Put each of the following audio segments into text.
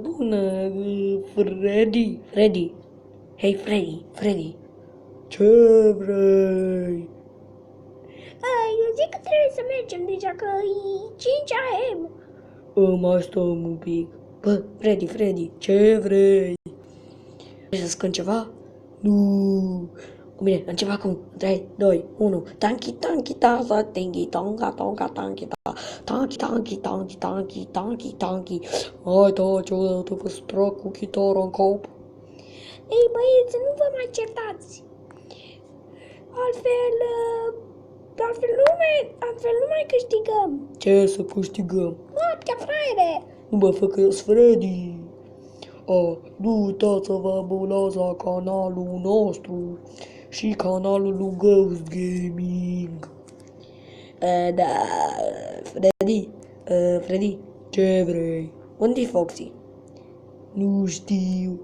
Bună, Freddy. Freddy. Hei, Freddy. Freddy. Ce vrei? Eu zic că trebuie să mergem deja, că e 5 AM. Mai stăm un pic. Bă, Freddy, ce vrei? Vrei să scând ceva? Nu. Bine, încep acum. 3, 2, 1. Tanki, taza, tengi, tonga, tanki, ta. Tanki. Hai, taci odată că strag cu chitară în cap. Ei, băieți, nu vă mai certați. Altfel nu mai câștigăm. Ce să câștigăm? Noaptea, fraiere. Nu mă fă că eu sunt Freddy. Nu uitați să vă abonați la canalul nostru și canalul lui Ghost Gaming. Da, Freddy, ce vrei? Unde-i Foxy? Nu știu.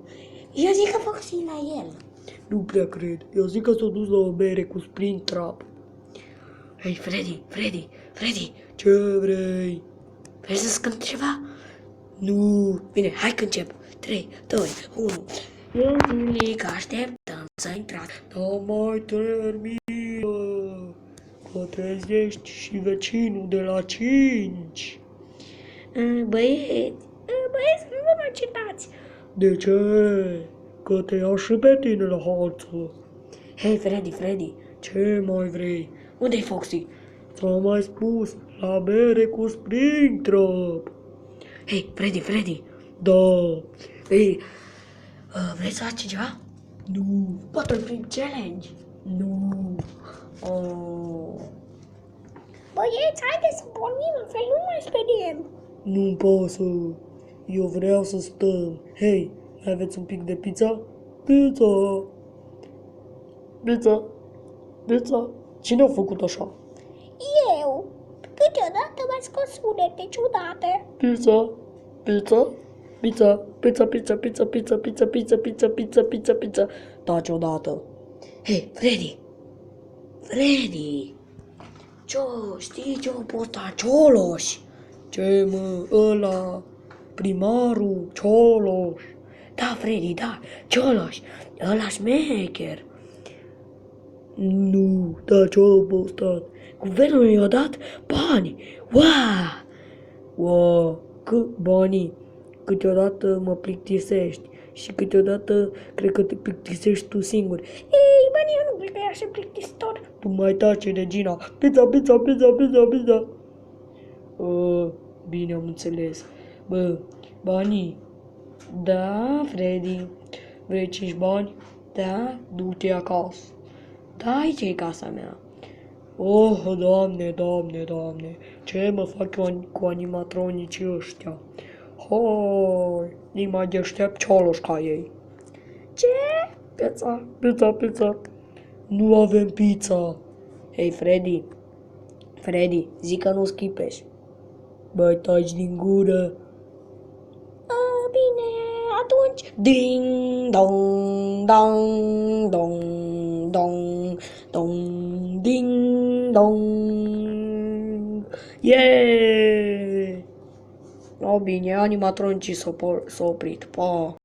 Eu zic că Foxy e la el. Nu prea cred. Eu zic că s-a dus la o bere cu Springtrap. Hei, Freddy, ce vrei? Vrei să scânt ceva? Nu. Bine, hai că încep. 3, 2, 1. Eu zilic așteptăm să intrați. Nu mai termină. Că trezești și vecinul de la 5. Băieți, nu vă mai certați. De ce? Că te ia și pe tine la harță. Hei, Freddy, ce mai vrei? Unde-i Foxy? Ți-am mai spus, la bere cu Springtrap. Hei, Freddy. Da. Ei, vrei să faci ceva? Nu. Bottle Flip Challenge? Nu. Băieți, haideți să pornim, altfel nu mai speriem. Nu-mi pasă. Eu vreau să stăm. Hei, mai aveți un pic de pizza? Pizza. Cine a făcut așa? Eu, câteodată mai scos sunete ciudate. Pizza. Taci odată. Hei, Freddy. Știi ce-o posta Cioloș? Ce mă, ăla, primarul Cioloș. Da, Freddy, da, Cioloș, ăla șmecher. Nu, da, ce-o postat? Guvernul i-a dat bani. Wow, cât banii. Câteodată mă plictisești și câteodată cred că te plictisești tu singur. Ei, băi, eu nu cred că e așa plictisitor. Tu mai taci, Regina. Pizza. Bine, am înțeles. Bă, banii. Da, Freddy. Vrei 5 bani? Da, du-te acasă. Da, aici e casa mea. Oh, Doamne. Ce mă fac eu cu animatronicii ăștia? Hai, îi mai deștept Cioloș ca ei. Ce? Pizza. Nu avem pizza. Hei, Freddy, zic că nu schipești. Băi, taci din gură. Bine, atunci. Ding dong, ding dong. Yeah! Bine, animatronicii s-au oprit. Pa!